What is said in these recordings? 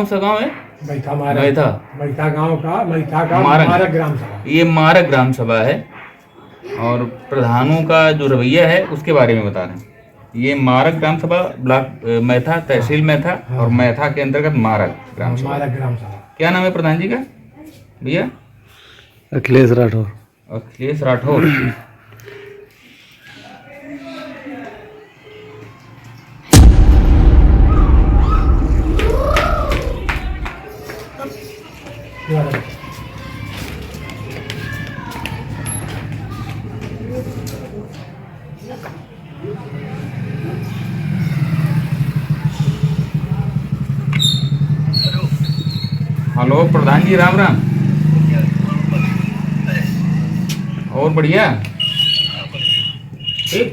कौन सा गांव है? मैथा मैथा गांव का मैथा का मारक। मारक ग्राम सभा। ये मारक ग्राम सभा है और प्रधानों का जो रवैया है उसके बारे में बता रहे हैं। ये मारक ग्राम सभा ब्लॉक मैथा, तहसील मैथा और मैथा के अंतर्गत मारक ग्राम सभा। मारक ग्राम सभा। क्या नाम है प्रधान जी का भैया? अखिलेश राठौर। अखिलेश राठौर। हेलो प्रधान जी, राम राम। और बढ़िया।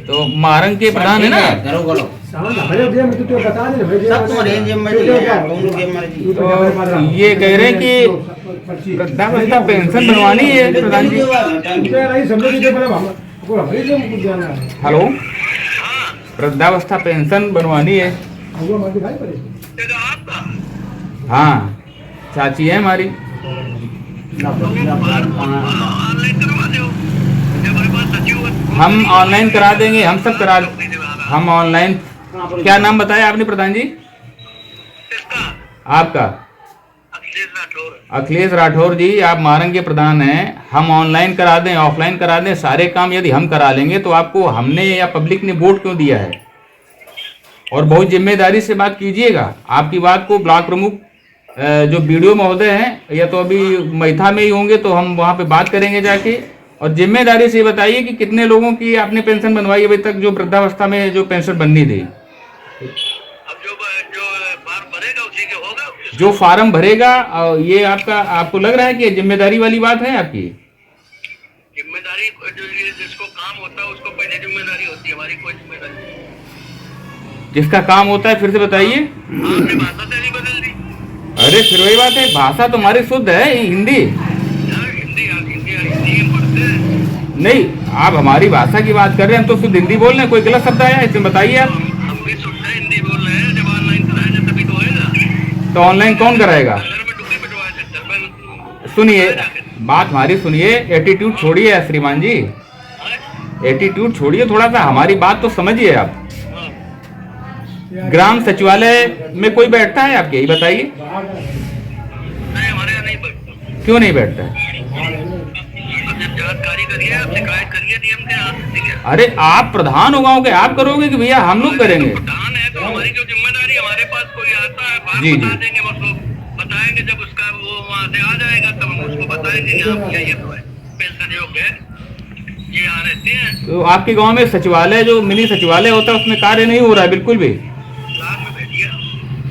तो मारंग के प्रधान है ना? तो ये कह रहे हैं कि वृद्धावस्था पेंशन बनवानी है प्रधान जी। हेलो, वृद्धावस्था पेंशन बनवानी है। हाँ, चाची है हमारी। हम ऑनलाइन करा देंगे, हम सब करा, हम ऑनलाइन। क्या नाम बताया आपने प्रधान जी? आपका? अखिलेश राठौर जी, आप मारंग के प्रधान हैं। हम ऑनलाइन करा दें, ऑफलाइन करा दें, सारे काम यदि हम करा लेंगे तो आपको हमने या पब्लिक ने वोट क्यों दिया है? और बहुत जिम्मेदारी से बात कीजिएगा। आपकी बात को ब्लॉक प्रमुख जो बीडीओ महोदय हैं, या तो अभी मैथा में ही होंगे, तो हम वहाँ पे बात करेंगे जाके। और जिम्मेदारी से बताइए कि कितने लोगों की आपने पेंशन बनवाई अभी तक, जो वृद्धावस्था में जो पेंशन बननी थी। जो फार्म भरेगा, और ये आपको लग रहा है कि जिम्मेदारी वाली बात है आपकी? जिम्मेदारी जिसको काम होता है उसको पहले जिम्मेदारी होती है, हमारी कोई जिम्मेदारी नहीं। जिसका काम होता है, फिर से बताइए। आपने भाषा नहीं बदल दी। अरे फिर वही बात है, भाषा तो हमारी शुद्ध है हिंदी। हिंदी पढ़ते हैं। नहीं, आप हमारी भाषा की बात कर रहे हैं, हम तो शुद्ध हिंदी बोल रहे हैं। कोई गलत शब्द आया इसमें बताइए आप। हम भी शुद्ध हिंदी बोल रहे हैं। जब ऑनलाइन कराएंगे तभी तो होएगा। तो ऑनलाइन कौन कराएगा? घर में डुप्ली पिटवाए सेक्टर में। सुनिए, बात हमारी सुनिए। एटीट्यूड छोड़िए श्रीमान जी, एटीट्यूड छोड़िए, थोड़ा सा हमारी बात तो समझिए आप। ग्राम सचिवालय में कोई बैठता है आपके? यही बताइए। नहीं, हमारे यहाँ नहीं बैठता। क्यों नहीं बैठता है? जानकारी करिए, आप शिकायत करिए नियम के हाथ से, ठीक है? अरे आप प्रधान हो गाँव के, आप करोगे कि भैया हम लोग करेंगे? प्रधान है तो हमारी जो जिम्मेदारी, हमारे पास कोई आता है बात जी, बता जी। देंगे, बस वो बताएंगे। जब उसका वो वहाँ से आ जाएगा तब हम उसको बताएंगे कि आप ये तो है, पेंशन योग्य है, ये यहाँ रहते हैं। तो आपके गांव में सचिवालय, जो मिनी सचिवालय होता है, उसमें कार्य नहीं हो रहा है बिल्कुल भी? क्लास में भेजिए।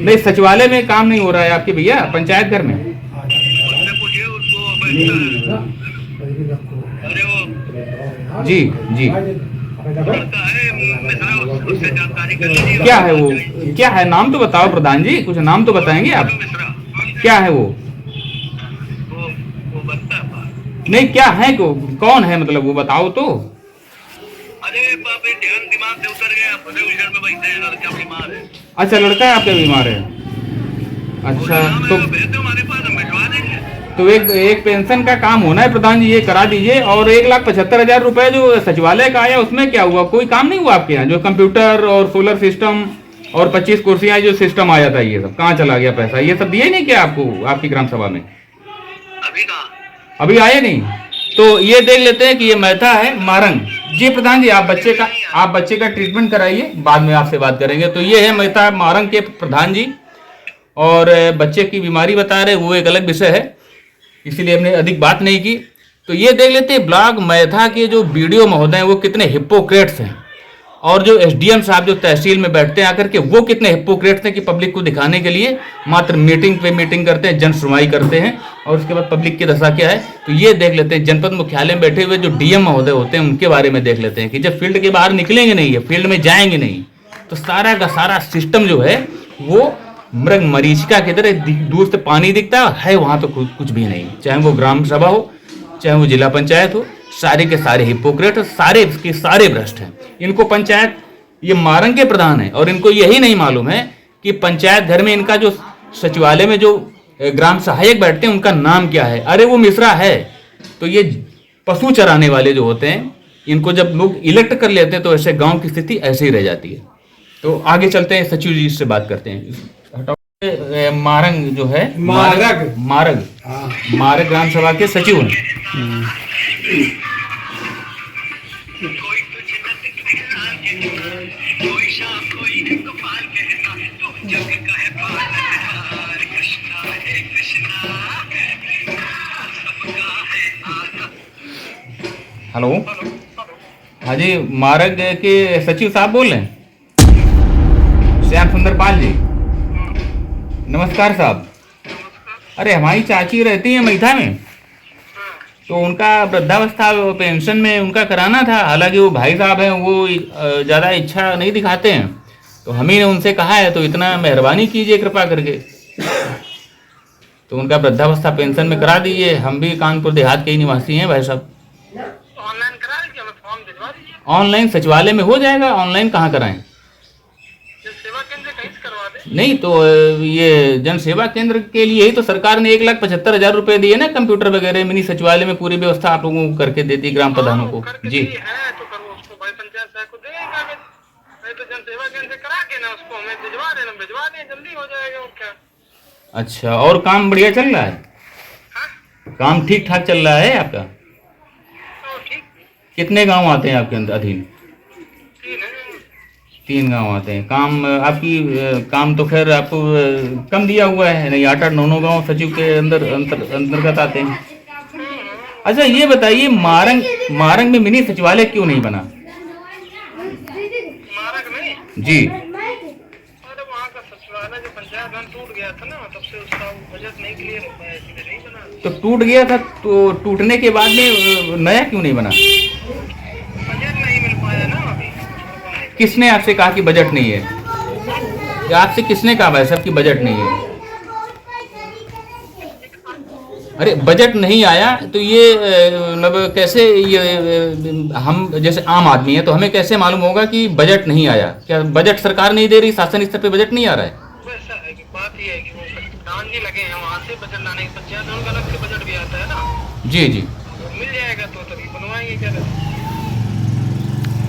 नहीं, सचिवालय में काम नहीं हो रहा है आपके भैया, पंचायत घर में? उससे पूछिए उसको बैठता है। अरे वो जी जी। लड़का है मिश्रा, उससे जानकारी कर लीजिए। क्या है वो? क्या है नाम तो बताओ प्रधान जी, कुछ नाम तो बताएंगे आप। मिश्रा क्या है वो? वो बनता है बात। नहीं, क्या है को, कौन है मतलब, वो बताओ तो। अरे बाप रे, ध्यान दिमाग से उतर गया। फटे विषय में बैठे हैं, लड़का बीमार है। अच्छा, लड़का है आपका बीमार है? अच्छा, तो भेज दो हमारे पास, हम भिजवा देंगे। तो एक पेंशन का काम होना है प्रधान जी, ये करा दीजिए। और 1,75,000 रुपए जो सचिवालय का आया, उसमें क्या हुआ? कोई काम नहीं हुआ आपके यहाँ? जो कंप्यूटर और सोलर सिस्टम और 25 कुर्सियां जो सिस्टम आया था, ये सब कहाँ चला गया पैसा? ये सब दिए नहीं क्या आपको आपकी ग्राम सभा में? अभी कहाँ? अभी आए नहीं। तो ये देख लेते हैं कि ये मैथा है मारंग। जी प्रधान जी, आप बच्चे का ट्रीटमेंट कराइए, बाद में आपसे बात करेंगे। तो ये है मैथा मारंग के प्रधान जी, और बच्चे की बीमारी बता रहे, वो एक अलग विषय है, इसीलिए हमने अधिक बात नहीं की। तो ये देख लेते हैं ब्लॉक मैथा के जो बीडीओ महोदय हैं वो कितने हिपोक्रेट्स हैं, और जो एसडीएम साहब जो तहसील में बैठते हैं आकर के, वो कितने हिपोक्रेट्स हैं कि पब्लिक को दिखाने के लिए मात्र मीटिंग पे मीटिंग करते हैं, जन सुनवाई करते हैं, और उसके बाद पब्लिक की दशा क्या है। तो ये देख लेते हैं जनपद मुख्यालय में बैठे हुए जो डीएम महोदय होते हैं, उनके बारे में देख लेते हैं कि जब फील्ड के बाहर निकलेंगे नहीं, ये फील्ड में जाएंगे नहीं, तो सारा का सारा सिस्टम जो है वो मृग मरीचिका की तरह दूर से पानी दिखता है, वहां तो कुछ भी नहीं। चाहे वो ग्राम सभा हो, चाहे वो जिला पंचायत हो, सारे के सारे हिपोक्रेट, सारे के सारे भ्रष्ट हैं। इनको पंचायत, ये मारंग के प्रधान है, और इनको यही नहीं मालूम है कि पंचायत घर में इनका जो सचिवालय में जो ग्राम सहायक बैठते हैं उनका नाम क्या है? अरे वो मिश्रा है। तो ये पशु चराने वाले जो होते हैं इनको जब लोग इलेक्ट कर लेते हैं तो ऐसे गांव की स्थिति ऐसे ही रह जाती है। तो आगे चलते हैं, सचिव जी से बात करते हैं। मारंग जो है, मारग। मारग हाँ। मारग ग्राम सभा के सचिव हैं। कोई तुझ न दिखला कहता, कोई शाम कोई गोपाल कहता, तू जग का है पालनहार, कृष्णा है कृष्णा, सबका है आका। हेलो, हाँ जी, मारग के सचिव साहब बोल रहे हैं? श्याम सुंदर पाल जी, नमस्कार साहब। अरे हमारी चाची रहती है मैथा में, तो उनका वृद्धावस्था पेंशन में उनका कराना था। हालांकि वो भाई साहब हैं, वो ज़्यादा इच्छा नहीं दिखाते हैं, तो हम ही ने उनसे कहा है, तो इतना मेहरबानी कीजिए कृपा करके, तो उनका वृद्धावस्था पेंशन में करा दीजिए। हम भी कानपुर देहात के ही निवासी हैं भाई साहब। ऑनलाइन करा लीजिए, हमें फॉर्म भिजवा दीजिए। ऑनलाइन सचिवालय में हो जाएगा, ऑनलाइन कहाँ कराएं? जन सेवा केंद्र कहीं से करवा दें। नहीं तो ये जन सेवा केंद्र के लिए ही तो सरकार ने 1,75,000 रुपए दिए ना, कंप्यूटर वगैरह मिनी सचिवालय में पूरी व्यवस्था आप लोगों को करके देती ग्राम प्रधानों को। जी है तो करो, उसको भाई पंचायत साहब को देंगे कागज, नहीं तो जन सेवा केंद्र से करा के ना उसको हमें भिजवा देना, भिजवा दें, जल्दी हो जाएगा और क्या। अच्छा, और काम बढ़िया चल रहा है? हाँ काम ठीक ठाक चल रहा है आपका? तो ठीक। कितने गांव आते हैं आपके अंदर अधीन? 3 है। 3 गांव आते हैं। काम आपकी काम तो खैर आपको कम दिया हुआ है, नहीं 8-9 गांव सचिव के अंतर्गत आते हैं। अच्छा ये बताइए, मारंग में मिनी सचिवालय क्यों नहीं बना? मारक नहीं जी, अरे वहाँ का सचिवालय जो पंचायत भवन टूट गया था ना, तब से उसका बजट नहीं क्लियर हो पाया, इसलिए नहीं बना। तो टूट गया था, तो टूटने के बाद में नया क्यों नहीं बना? बजट नहीं मिल पाया ना अभी। किसने आपसे कहा कि बजट नहीं है? या आपसे किसने कहा भाई साहब कि बजट नहीं है? अरे बजट नहीं आया तो ये मतलब कैसे, ये हम जैसे आम आदमी है तो हमें कैसे मालूम होगा कि बजट नहीं आया? क्या बजट सरकार नहीं दे रही, शासन स्तर पे बजट नहीं आ रहा है? तो ऐसा है कि बात ये है कि वो दान जी लगे हैं, वहाँ से बजट लाने की पंचायत भवन का अलग से बजट भी आता है ना। जी जी, वो मिल जाएगा तो तभी बनवाएंगे क्या।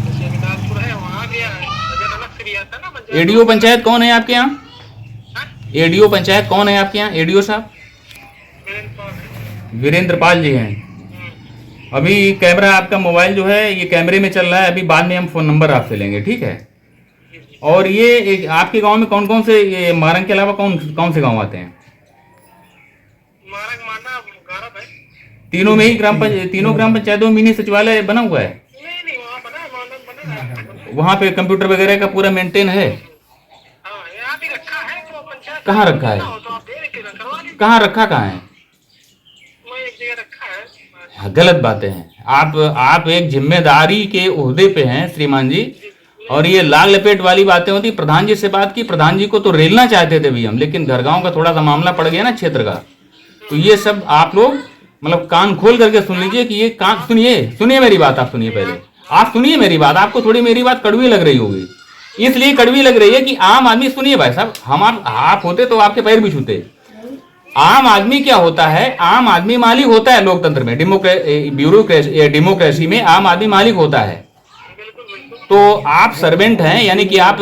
जैसे विकासपुर है, वहाँ गया है, बजट अलग से भी आता है ना पंचायत। एडीओ पंचायत कौन है आपके यहाँ? हाँ? एडीओ पंचायत कौन है आपके यहाँ? एडीओ साहब मेरे पास है। वीरेंद्र पाल जी हैं। अभी कैमरा आपका मोबाइल जो है ये कैमरे में चल रहा है, अभी बाद में हम फोन नंबर आपसे लेंगे, ठीक है? और ये आपके गांव में कौन कौन से, ये मारंग के अलावा कौन कौन से गांव आते हैं? मारक माना गारब है। तीनों में ही तीनों ग्राम पंचायतों में मिनी सचिवालय बना हुआ है? नहीं वहाँ बना है, मानक बना है। वहाँ पे कंप्यूटर वगैरह का पूरा मेंटेन है? हाँ यहाँ भी रखा है, तो पंचायत कहाँ रखा है? तो आप दे के करवा लीजिए। कहाँ रखा, कहाँ है? वो एक जगह रखा है। हाँ, गलत बातें हैं। आप एक जिम्मेदारी के ओहदे पे हैं श्रीमान जी, और ये लाल लपेट वाली बातें होती। प्रधान जी से बात की, प्रधान जी को तो रेलना चाहते थे भी हम, लेकिन घर गांव का थोड़ा सा मामला पड़ गया ना क्षेत्र का, तो ये सब आप लोग मतलब कान खोल करके सुन लीजिए कि ये कान सुनिए मेरी बात, आप सुनिए पहले, आप सुनिए मेरी बात। आपको थोड़ी मेरी बात कड़वी लग रही होगी, इसलिए कड़वी लग रही है कि आम आदमी, सुनिए भाई साहब, हम आप होते तो आपके पैर भी छूते। आम आदमी क्या होता है? आम आदमी मालिक होता है लोकतंत्र में, डेमोक्रेसी में आम आदमी मालिक होता है। तो आप सर्वेंट हैं, यानी कि आप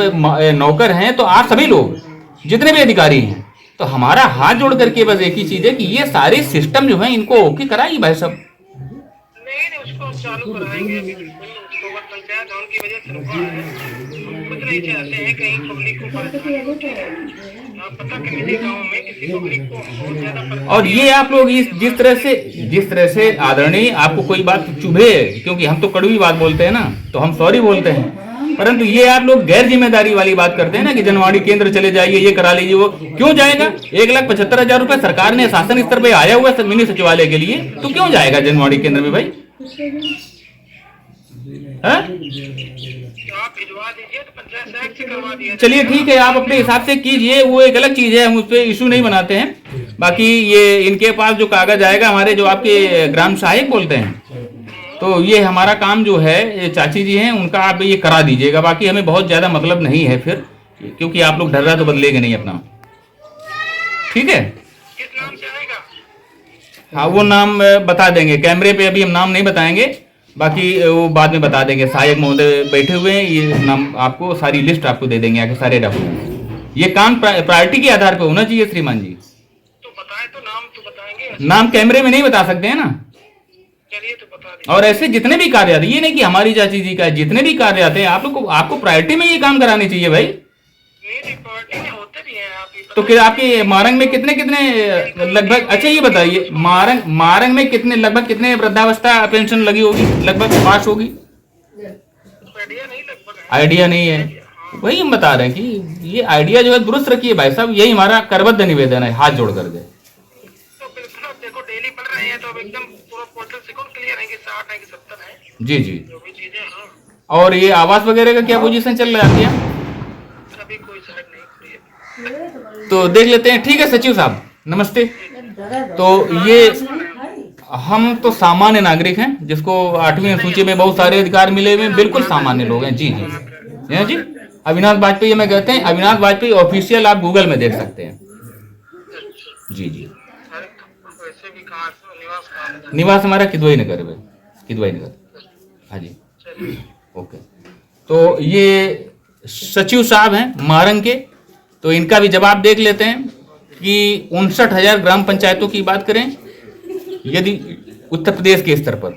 नौकर हैं, तो आप सभी लोग जितने भी अधिकारी हैं, तो हमारा हाथ जोड़ करके बस एक ही चीज है कि ये सारे सिस्टम जो है इनको ओके कराइए भाई साहब। नहीं उसको चालू कराएंगे अभी, बिल्कुल उसको बस पंचायत भवन की वजह से रुका है। हम कुछ नहीं चाहते हैं कहीं पब्लिक को परेशानी होती है। आप पता कि मेरे गाँव में किसी पब्लिक को बहुत ज्यादा परेशानी। और ये आप लोग जिस तरह से आदरणीय आपको कोई बात चुभे, क्योंकि हम तो कड़वी बात बोलते हैं ना, तो हम सॉरी बोलते हैं, परंतु ये आप लोग गैर जिम्मेदारी वाली बात करते हैं ना कि जनवाड़ी केंद्र चले जाइए, ये करा लीजिए, वो क्यों जाएगा? 1,75,000 रुपए सरकार ने शासन स्तर पे आया हुआ है मिनी सचिवालय के लिए, तो क्यों जाएगा जनवाड़ी केंद्र में भाई? हाँ? आप भिजवा दीजिए तो पंचायत साहब से करवा दिया। चलिए ठीक है, आप अपने हिसाब से कीजिए, वो एक अलग चीज है, हम उस पर इशू नहीं बनाते हैं। बाकी ये इनके पास जो कागज आएगा, हमारे जो आपके ग्राम सहायक बोलते हैं, तो ये हमारा काम जो है, ये चाची जी हैं, उनका आप ये करा दीजिएगा। बाकी हमें बहुत ज्यादा मतलब नहीं है फिर, क्योंकि आप लोग डर रहा तो बदलेंगे नहीं अपना। ठीक है, किस नाम से आएगा? हाँ वो नाम बता देंगे कैमरे पे, अभी हम नाम नहीं बताएंगे, बाकी वो बाद में बता देंगे। सहायक महोदय बैठे हुए हैं, ये नाम आपको सारी लिस्ट आपको दे देंगे आके, सारे डॉक्यूमेंट। ये काम प्रायोरिटी के आधार पे होना चाहिए श्रीमान जी। तो बताए तो नाम तो बताएंगे। नाम कैमरे में नहीं बता सकते हैं ना। चलिए तो बता दीजिए। और ऐसे जितने भी कार्य आते हैं, ये नहीं कि हमारी चाची जी का, जितने भी कार्य आते हैं आप लोग को, आपको प्रायोरिटी में ये काम करानी चाहिए भाई। मेरी पार्टी में होते भी हैं आप ही तो फिर आपके मारंग में कितने कितने लगभग, अच्छा ये बताइए मारंग में कितने लगभग कितने वृद्धावस्था पेंशन लगी होगी, लगभग पास होगी? आइडिया नहीं लगभग है। आइडिया नहीं है, वही हम बता रहे हैं कि ये आइडिया जो है दुरुस्त रखिए भाई साहब, यही हमारा करबद्ध निवेदन है हाथ जोड़ करके। तो बिल्कुल आप देखो डेली पढ़ रहे हैं तो अब एकदम पूरा पोर्टल से कौन क्लियर है कि 60 है कि 70 है जी जी। जो भी चीजें। हाँ और ये आवास वगैरह का क्या पोजीशन चल रहा है? अभी कोई साइड नहीं खुली है। तो देख लेते हैं, ठीक है सचिव साहब नमस्ते। तो ये हम तो सामान्य नागरिक हैं, जिसको 8वीं अनुसूची में बहुत सारे अधिकार मिले हुए हैं, बिल्कुल सामान्य लोग हैं। जी जी है जी। अविनाश वाजपेयी हमें कहते हैं, अविनाश वाजपेयी ऑफिशियल आप गूगल में देख सकते हैं। जी जी। अरे वैसे भी कहाँ से निवास कहाँ है? निवास हमारा किदवई नगर है, किदवई नगर। हाँ जी चलिए ओके। तो ये सचिव साहब हैं मारंग के, तो इनका भी जवाब देख लेते हैं कि 59,000 ग्राम पंचायतों की बात करें यदि उत्तर प्रदेश के स्तर पर,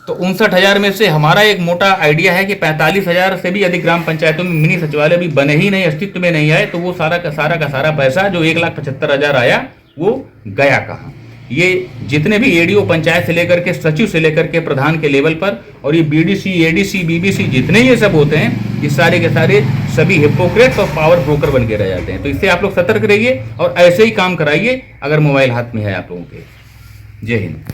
तो 59,000 में से हमारा एक मोटा आइडिया है कि 45,000 से भी अधिक ग्राम पंचायतों में मिनी सचिवालय भी बने ही नहीं, अस्तित्व में नहीं आए। तो वो सारा का सारा पैसा जो 1,75,000 आया वो गया कहाँ? ये जितने भी एडीओ पंचायत से लेकर के सचिव से लेकर के प्रधान के लेवल पर, और ये बीडीसी एडीसी बीबीसी जितने ये सब होते हैं, ये सारे के सारे सभी हिपोक्रेट्स और पावर ब्रोकर बन के रह जाते हैं। तो इससे आप लोग सतर्क रहिए और ऐसे ही काम कराइए अगर मोबाइल हाथ में है आप लोगों के। जय हिंद।